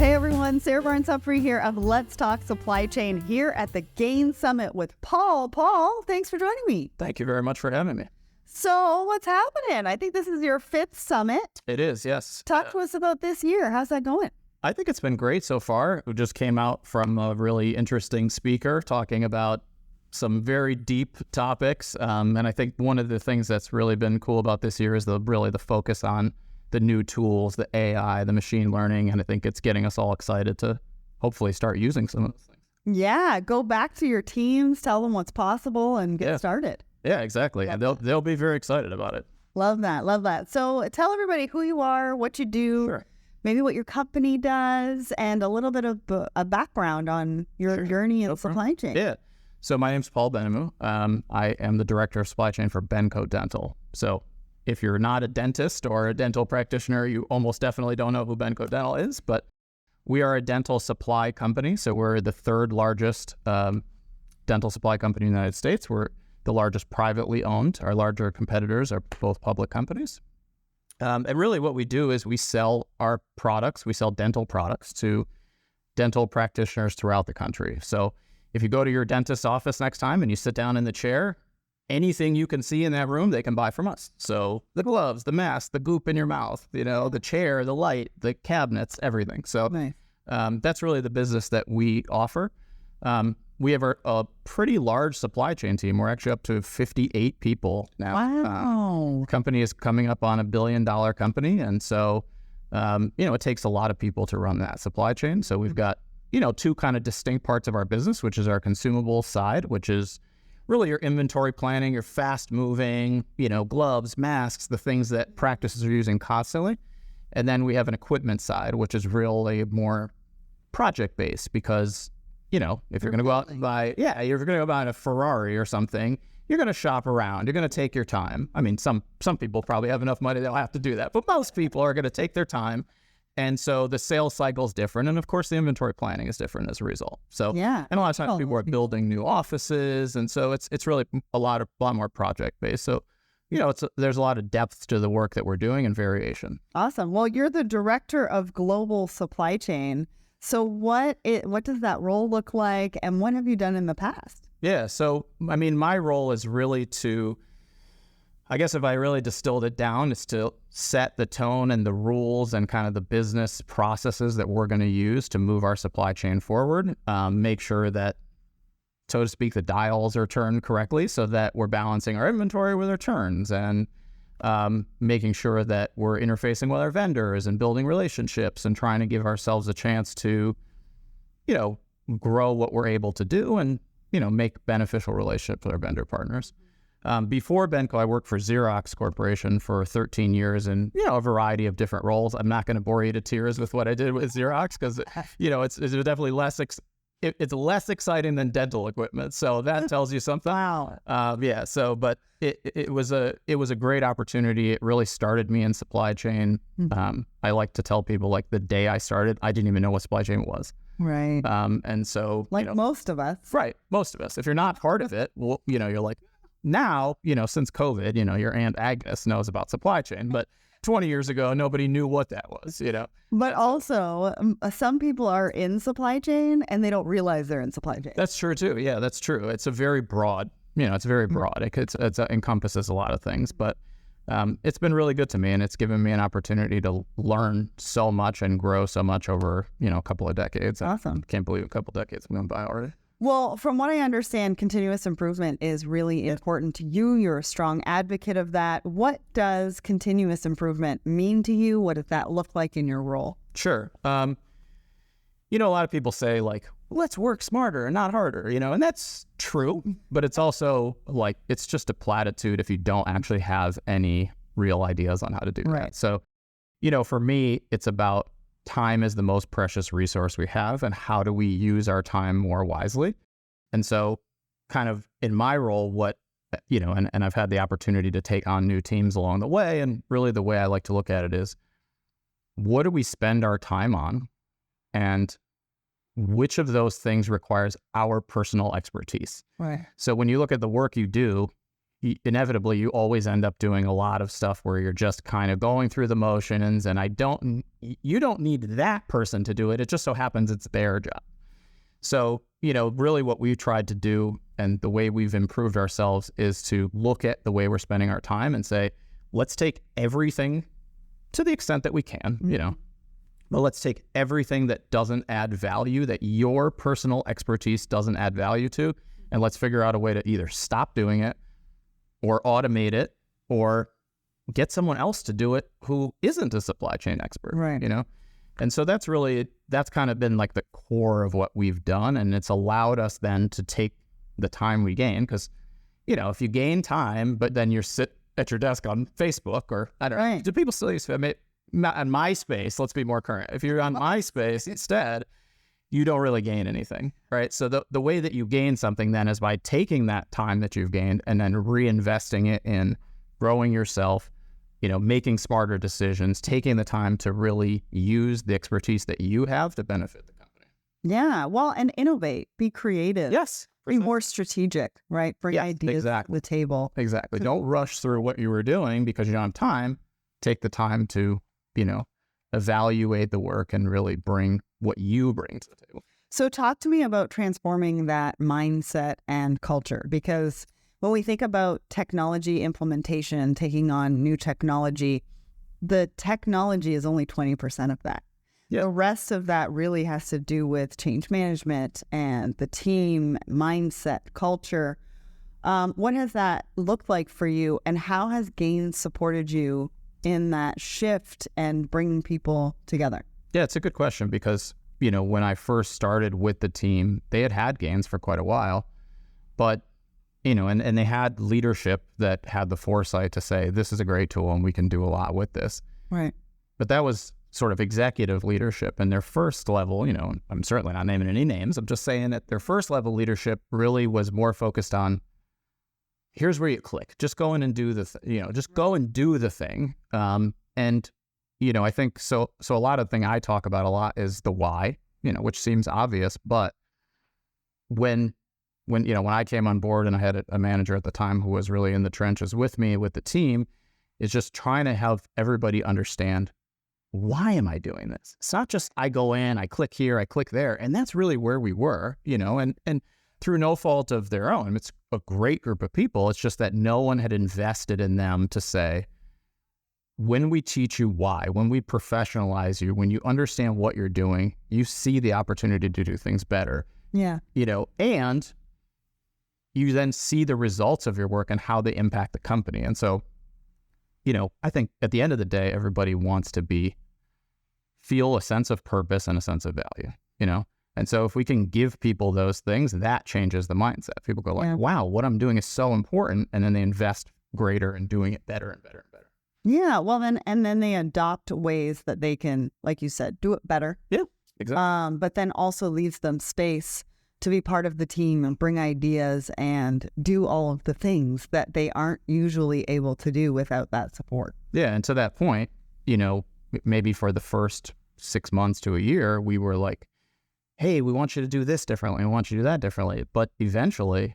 Hey everyone, Sarah Barnes-Humphrey here of Let's Talk Supply Chain here at the Gain Summit with Paul. Paul, thanks for joining me. Thank you very much for having me. So what's happening? I think this is your 5th summit. It is, yes. Talk to us about this year. How's that going? I think it's been great so far. We just came out from a really interesting speaker talking about some very deep topics. And I think one of the things that's really been cool about this year is the focus on the new tools, the AI, the machine learning. And I think it's getting us all excited to hopefully start using some of those things. Yeah, go back to your teams, tell them what's possible and get started. Yeah, exactly. And they'll be very excited about it. Love that. Love that. So tell everybody who you are, what you do, Sure. maybe what your company does, and a little bit of a background on your journey in supply chain. Yeah. So my name's Paul Benhamou. I am the director of supply chain for Benco Dental. So if you're not a dentist or a dental practitioner, you almost definitely don't know who Benco Dental is, but we are a dental supply company. So we're the 3rd largest dental supply company in the United States. We're the largest privately owned. Our larger competitors are both public companies. And really what we do is we sell our products. We sell dental products to dental practitioners throughout the country. So if you go to your dentist's office next time and you sit down in the chair, anything you can see in that room, they can buy from us. So the gloves, the mask, the goop in your mouth, the chair, the light, the cabinets, everything. So Nice. That's really the business that we offer. We have a pretty large supply chain team. We're actually up to 58 people now. Wow. The company is coming up on $1 billion company. And so, it takes a lot of people to run that supply chain. So we've got, 2 kind of distinct parts of our business, which is our consumable side, which is really your inventory planning, your fast moving, gloves, masks, the things that practices are using constantly. And then we have an equipment side, which is really more project based because, if you're going to go out and buy, you're going to go buy a Ferrari or something, you're going to shop around. You're going to take your time. I mean, some people probably have enough money, they'll have to do that. But most people are going to take their time. And so the sales cycle is different. And of course, the inventory planning is different as a result. So, Yeah. and a lot of times people are building new offices. And so it's really a lot more project based. So, there's a lot of depth to the work that we're doing and variation. Awesome. Well, you're the director of global supply chain. So what does that role look like, and what have you done in the past? Yeah. So, I mean, my role is really I guess if I really distilled it down, is to set the tone and the rules and kind of the business processes that we're going to use to move our supply chain forward, make sure that, so to speak, the dials are turned correctly so that we're balancing our inventory with our turns and making sure that we're interfacing with our vendors and building relationships and trying to give ourselves a chance to, grow what we're able to do and, make beneficial relationships with our vendor partners. Before Benco, I worked for Xerox Corporation for 13 years in, a variety of different roles. I'm not going to bore you to tears with what I did with Xerox because, it's definitely it's less exciting than dental equipment. So that tells you something. Wow. But it was a great opportunity. It really started me in supply chain. Mm-hmm. I like to tell people, like, the day I started, I didn't even know what supply chain was. Right. And so, most of us. Right. Most of us. If you're not part of it, well, you're like, now, since COVID, your Aunt Agnes knows about supply chain, but 20 years ago, nobody knew what that was, But also, some people are in supply chain and they don't realize they're in supply chain. That's true too. Yeah, that's true. It's a very broad, it's very broad. It encompasses a lot of things, but it's been really good to me, and it's given me an opportunity to learn so much and grow so much over, a couple of decades. Awesome. I can't believe a couple of decades have gone by already. Well, from what I understand, continuous improvement is really important to you. You're a strong advocate of that. What does continuous improvement mean to you? What does that look like in your role? Sure. A lot of people say, like, let's work smarter and not harder, and that's true, but it's also like, it's just a platitude if you don't actually have any real ideas on how to do that. So, for me, it's about time is the most precious resource we have, and how do we use our time more wisely? And so kind of in my role, and I've had the opportunity to take on new teams along the way. And really the way I like to look at it is, what do we spend our time on? And which of those things requires our personal expertise? Right. So when you look at the work you do, inevitably you always end up doing a lot of stuff where you're just kind of going through the motions, and you don't need that person to do it. It just so happens it's their job. So, really what we've tried to do and the way we've improved ourselves is to look at the way we're spending our time and say, let's take everything to the extent that we can, but let's take everything that doesn't add value, that your personal expertise doesn't add value to, and let's figure out a way to either stop doing it or automate it or get someone else to do it who isn't a supply chain expert, right? And so that's kind of been like the core of what we've done. And it's allowed us then to take the time we gain, because, if you gain time, but then you're sit at your desk on Facebook or I don't know, do people still use on MySpace? Let's be more current. If you're on MySpace instead, you don't really gain anything, right? So the way that you gain something then is by taking that time that you've gained and then reinvesting it in growing yourself, making smarter decisions, taking the time to really use the expertise that you have to benefit the company. Yeah, well, and innovate, be creative. Yes. Be more strategic, right? Bring ideas to the table. Exactly. Don't rush through what you were doing because you don't have time. Take the time to, evaluate the work and really bring what you bring to the table. So talk to me about transforming that mindset and culture, because when we think about technology implementation, taking on new technology, the technology is only 20% of that. Yeah. The rest of that really has to do with change management and the team, mindset, culture. What has that looked like for you, and how has Gains supported you in that shift and bringing people together? Yeah, it's a good question because, when I first started with the team, they had Gains for quite a while, but and they had leadership that had the foresight to say, this is a great tool and we can do a lot with this. Right. But that was sort of executive leadership. And their first level, I'm certainly not naming any names. I'm just saying that their first level leadership really was more focused on, here's where you click. Just go in and do just go and do the thing. And, I think so a lot of the thing I talk about a lot is the why, which seems obvious, but when I came on board and I had a manager at the time who was really in the trenches with me, with the team, is just trying to help everybody understand, why am I doing this? It's not just I go in, I click here, I click there. And that's really where we were, and through no fault of their own. It's a great group of people. It's just that no one had invested in them to say, when we teach you why, when we professionalize you, when you understand what you're doing, you see the opportunity to do things better. Yeah. And you then see the results of your work and how they impact the company. And so, I think at the end of the day, everybody wants to feel a sense of purpose and a sense of value, And so if we can give people those things, that changes the mindset. People go like, wow, what I'm doing is so important. And then they invest greater in doing it better and better and better. Yeah. Well, then they adopt ways that they can, like you said, do it better. Yeah, exactly. But then also leaves them space to be part of the team and bring ideas and do all of the things that they aren't usually able to do without that support. Yeah. And to that point, maybe for the first 6 months to a year, we were like, hey, we want you to do this differently. We want you to do that differently. But eventually,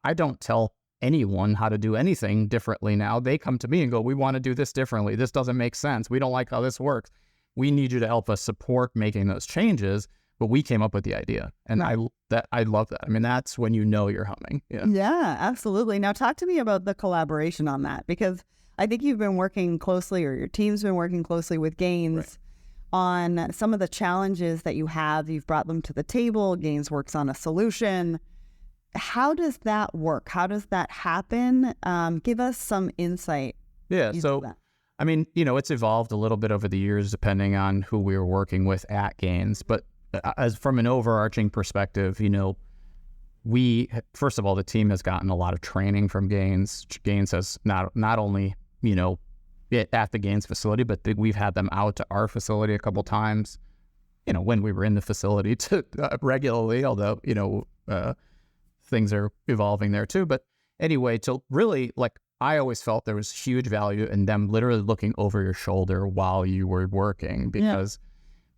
I don't tell anyone how to do anything differently now. They come to me and go, we want to do this differently. This doesn't make sense. We don't like how this works. We need you to help us support making those changes. But we came up with the idea. And I love that. I mean, that's when you're humming. Yeah, absolutely. Now talk to me about the collaboration on that, because I think you've been working closely, or your team's been working closely with Gains on some of the challenges that you have. You've brought them to the table. Gains works on a solution. How does that work? How does that happen? Give us some insight. Yeah. So, I mean, it's evolved a little bit over the years, depending on who we were working with at Gains. But as from an overarching perspective, first of all, the team has gotten a lot of training from Gains. Gains has not only, at the Gains facility, but we've had them out to our facility a couple times, when we were in the facility regularly, although, things are evolving there too. But anyway, to really, I always felt there was huge value in them literally looking over your shoulder while you were working, because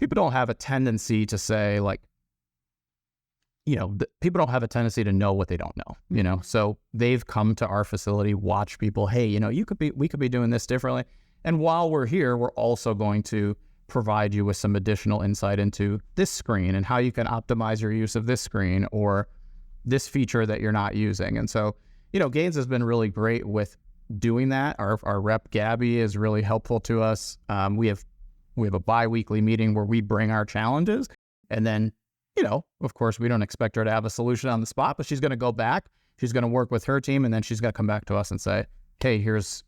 people don't have a tendency to say, people don't have a tendency to know what they don't know, so they've come to our facility, watch people, hey, we could be doing this differently. And while we're here, we're also going to provide you with some additional insight into this screen and how you can optimize your use of this screen or this feature that you're not using. And so, Gaines has been really great with doing that. Our rep Gabby is really helpful to us. We have a bi-weekly meeting where we bring our challenges, and then, of course, we don't expect her to have a solution on the spot, but she's going to go back, she's going to work with her team, and then she's going to come back to us and say, hey, here's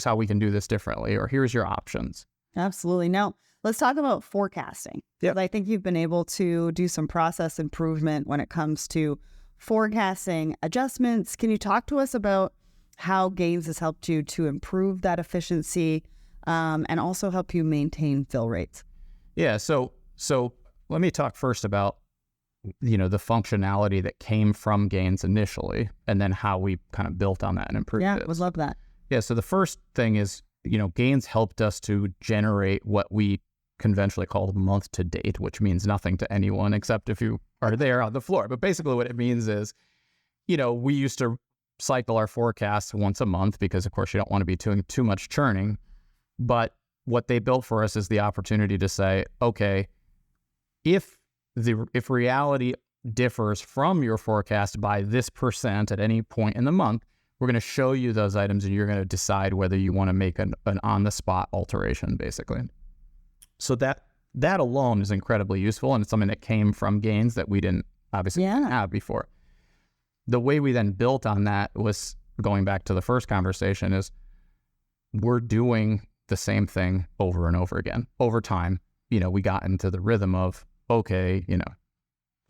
how we can do this differently, or here's your options. Absolutely. Now, let's talk about forecasting. Yeah. I think you've been able to do some process improvement when it comes to forecasting adjustments. Can you talk to us about how Gaines has helped you to improve that efficiency and also help you maintain fill rates? Yeah. So let me talk first about, the functionality that came from Gaines initially, and then how we kind of built on that and improved it. Yeah, would love that. Yeah. So the first thing is, Gaines helped us to generate what we conventionally call month to date, which means nothing to anyone except if you are there on the floor. But basically what it means is, we used to cycle our forecasts once a month because, of course, you don't want to be doing too much churning. But what they built for us is the opportunity to say, okay, if reality differs from your forecast by this % at any point in the month, we're going to show you those items and you're going to decide whether you want to make an on-the-spot alteration, basically. So that alone is incredibly useful, and it's something that came from Gaines that we didn't obviously have before. The way we then built on that was, going back to the first conversation, is we're doing the same thing over and over again. Over time, we got into the rhythm of, okay,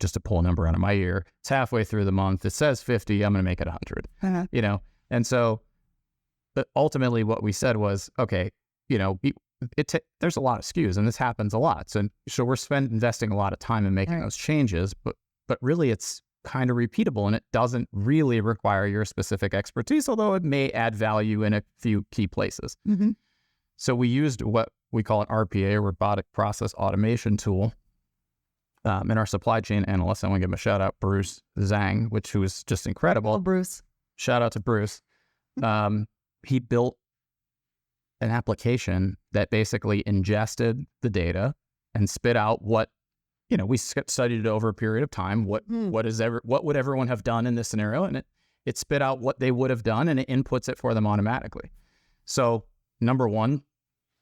just to pull a number out of my ear, it's halfway through the month, it says 50, I'm going to make it 100, And so, but ultimately what we said was, okay, there's a lot of SKUs and this happens a lot. So we're investing a lot of time in making those changes, but really it's kind of repeatable and it doesn't really require your specific expertise, although it may add value in a few key places. Mm-hmm. So we used what we call an RPA, robotic process automation tool, in our supply chain analyst. I want to give him a shout out, Bruce Zhang, who was just incredible. Oh, Bruce. Shout out to Bruce. He built an application that basically ingested the data and spit out what, we studied it over a period of time. What would everyone have done in this scenario? And it spit out what they would have done and it inputs it for them automatically. So number one,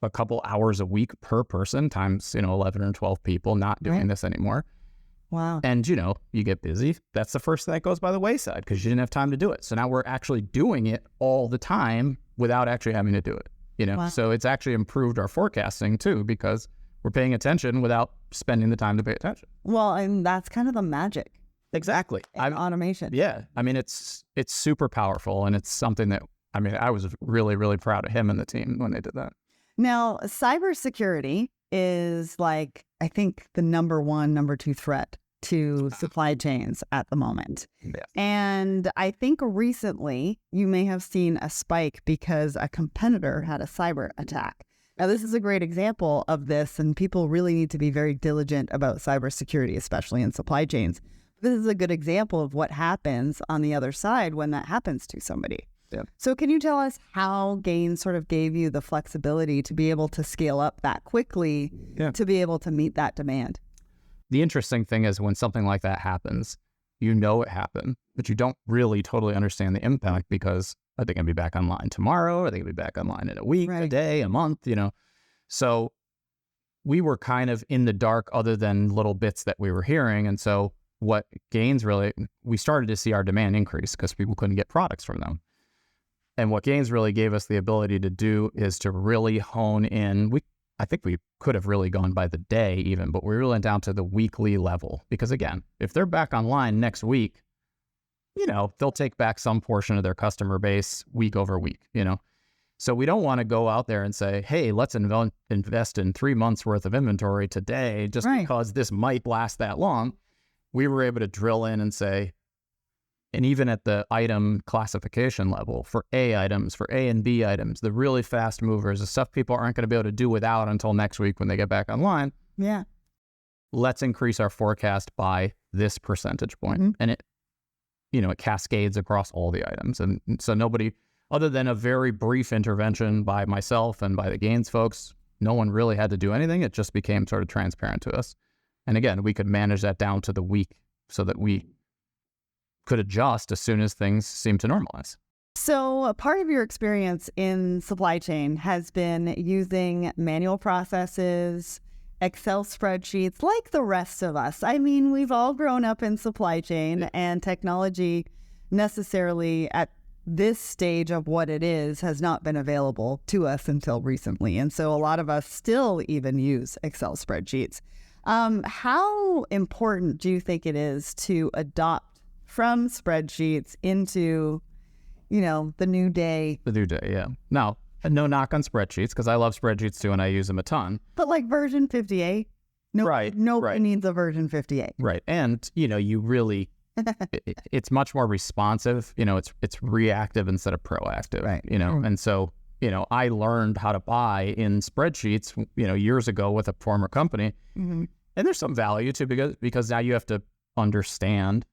a couple hours a week per person times, 11 or 12 people not doing this anymore. Wow. And, you get busy. That's the first thing that goes by the wayside because you didn't have time to do it. So now we're actually doing it all the time without actually having to do it, Wow. So it's actually improved our forecasting too, because we're paying attention without spending the time to pay attention. Well, and that's kind of the magic. Exactly. Automation. Yeah. I mean, it's super powerful, and it's something that, I was really, really proud of him and the team when they did that. Now, cybersecurity is I think the number 1, number 2 threat to supply chains at the moment. Yeah. And I think recently you may have seen a spike because a competitor had a cyber attack. Now, this is a great example of this, and people really need to be very diligent about cybersecurity, especially in supply chains. This is a good example of what happens on the other side when that happens to somebody. Yeah. So can you tell us how Gaines sort of gave you the flexibility to be able to scale up that quickly to be able to meet that demand? The interesting thing is when something like that happens, it happened, but you don't really totally understand the impact because are they going to be back online tomorrow? Are they going to be back online in a week, a day, a month, So we were kind of in the dark other than little bits that we were hearing. And so what Gaines we started to see our demand increase because people couldn't get products from them. And what Gaines really gave us the ability to do is to really hone in. I think we could have really gone by the day even, but we really went down to the weekly level. Because again, if they're back online next week, they'll take back some portion of their customer base week over week, So we don't want to go out there and say, hey, let's invest in 3 months worth of inventory today just because this might last that long. We were able to drill in and say, and even at the item classification level, for A items, for A and B items, the really fast movers, the stuff people aren't going to be able to do without until next week when they get back online. Yeah. let's increase our forecast by this percentage point. Mm-hmm. And it cascades across all the items. And so nobody, other than a very brief intervention by myself and by the gains folks, no one really had to do anything. It just became sort of transparent to us. And again, we could manage that down to the week so that we could adjust as soon as things seemed to normalize. So a part of your experience in supply chain has been using manual processes, Excel spreadsheets, like the rest of us. I mean, we've all grown up in supply chain, and technology necessarily at this stage of what it is has not been available to us until recently. And so a lot of us still even use Excel spreadsheets. How important do you think it is to adopt from spreadsheets into, the new day? The new day, yeah. Now, no knock on spreadsheets, because I love spreadsheets too, and I use them a ton. But like version 58? Nobody needs a version 58. Right. And, you really, it's much more responsive. It's reactive instead of proactive, right. And so, I learned how to buy in spreadsheets, years ago with a former company. Mm-hmm. And there's some value to because now you have to understand,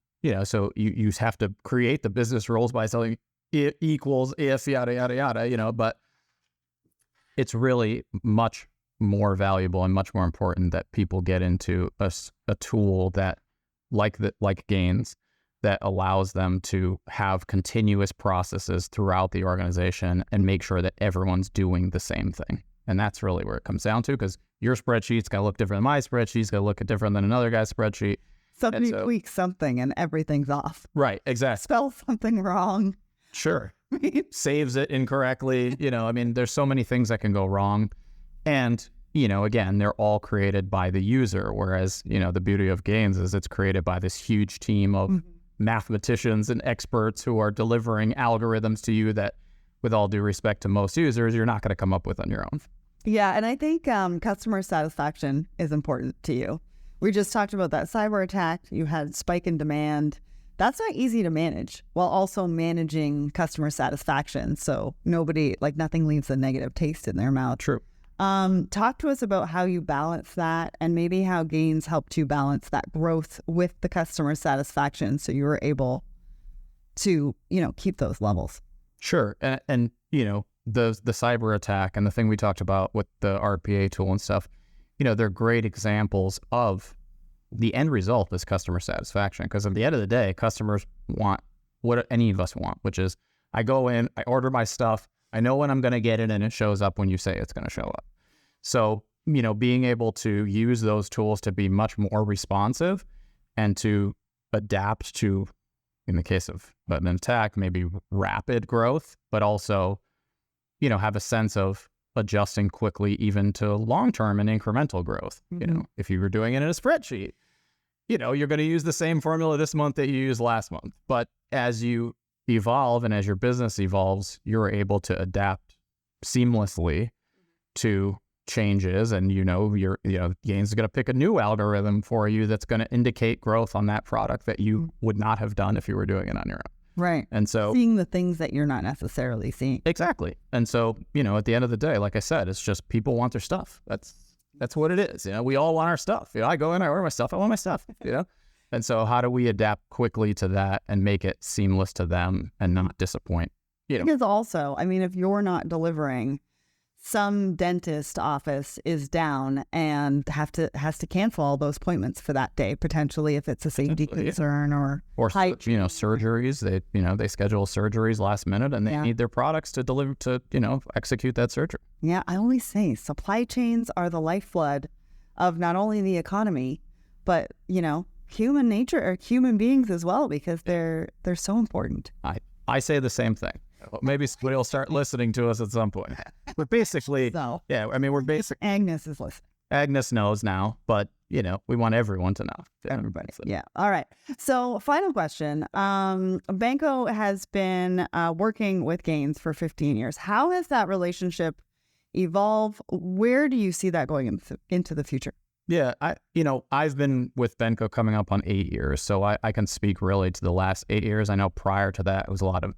so you have to create the business rules by telling it equals if yada, yada, yada, but it's really much more valuable and much more important that people get into a tool that like Gains that allows them to have continuous processes throughout the organization and make sure that everyone's doing the same thing. And that's really where it comes down to, because your spreadsheet's got to look different than my spreadsheet's got to look different than another guy's spreadsheet. Somebody tweaks something and everything's off. Right, exactly. Spell something wrong. Sure. Saves it incorrectly. There's so many things that can go wrong. And, again, they're all created by the user. Whereas, the beauty of Gains is it's created by this huge team of mathematicians and experts who are delivering algorithms to you that, with all due respect to most users, you're not going to come up with on your own. Yeah. And I think customer satisfaction is important to you. We just talked about that cyber attack. You had spike in demand. That's not easy to manage while also managing customer satisfaction. So nothing leaves a negative taste in their mouth. True. Talk to us about how you balance that and maybe how Gains helped you balance that growth with the customer satisfaction so you were able to, keep those levels. Sure. And the cyber attack and the thing we talked about with the RPA tool and stuff, they're great examples of the end result is customer satisfaction. Because at the end of the day, customers want what any of us want, which is I go in, I order my stuff, I know when I'm going to get it, and it shows up when you say it's going to show up. So, being able to use those tools to be much more responsive and to adapt to, in the case of an attack, maybe rapid growth, but also, have a sense of adjusting quickly even to long-term and incremental growth. Mm-hmm. If you were doing it in a spreadsheet, you're going to use the same formula this month that you used last month. But as you evolve and as your business evolves, you're able to adapt seamlessly to changes. And, Gains is going to pick a new algorithm for you that's going to indicate growth on that product that you would not have done if you were doing it on your own. Right. And so seeing the things that you're not necessarily seeing. Exactly. And so, at the end of the day, like I said, it's just people want their stuff. That's what it is. We all want our stuff. I go in, I order my stuff, I want my stuff, And so how do we adapt quickly to that and make it seamless to them and not disappoint? Because also, if you're not delivering, some dentist office is down and has to cancel all those appointments for that day, potentially if it's a safety concern or surgeries. They schedule surgeries last minute and they need their products to deliver to execute that surgery. Yeah, I always say supply chains are the lifeblood of not only the economy, but human nature or human beings as well, because they're so important. I say the same thing. Maybe somebody will start listening to us at some point. But basically, we're basically... Agnes is listening. Agnes knows now, but, we want everyone to know. Everybody. Yeah. All right. So final question. Benco has been working with Gains for 15 years. How has that relationship evolved? Where do you see that going into the future? Yeah, I've been with Benco coming up on 8 years, so I can speak really to the last 8 years. I know prior to that, it was a lot of,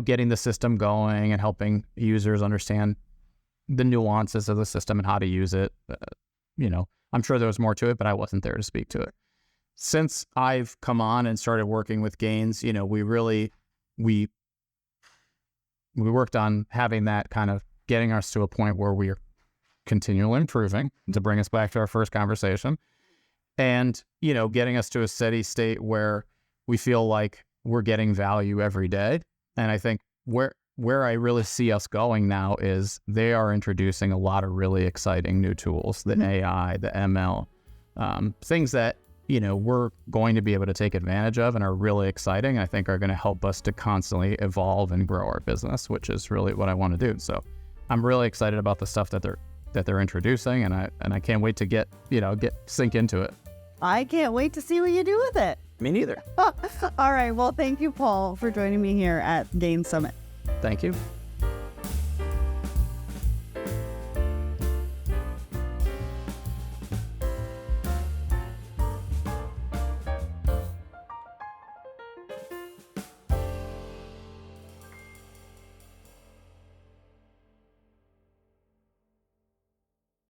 getting the system going and helping users understand the nuances of the system and how to use it. I'm sure there was more to it, but I wasn't there to speak to it. Since I've come on and started working with Gaines, you know, we worked on having that kind of getting us to a point where we're continually improving, to bring us back to our first conversation, and, you know, getting us to a steady state where we feel like we're getting value every day. And I think where I really see us going now is they are introducing a lot of really exciting new tools, the AI, the ML, things that, you know, we're going to be able to take advantage of and are really exciting. I think are going to help us to constantly evolve and grow our business, which is really what I want to do. So I'm really excited about the stuff that they're introducing, and I can't wait to get sink into it. I can't wait to see what you do with it. Me neither. All right. Well, thank you, Paul, for joining me here at Gaines Summit. Thank you.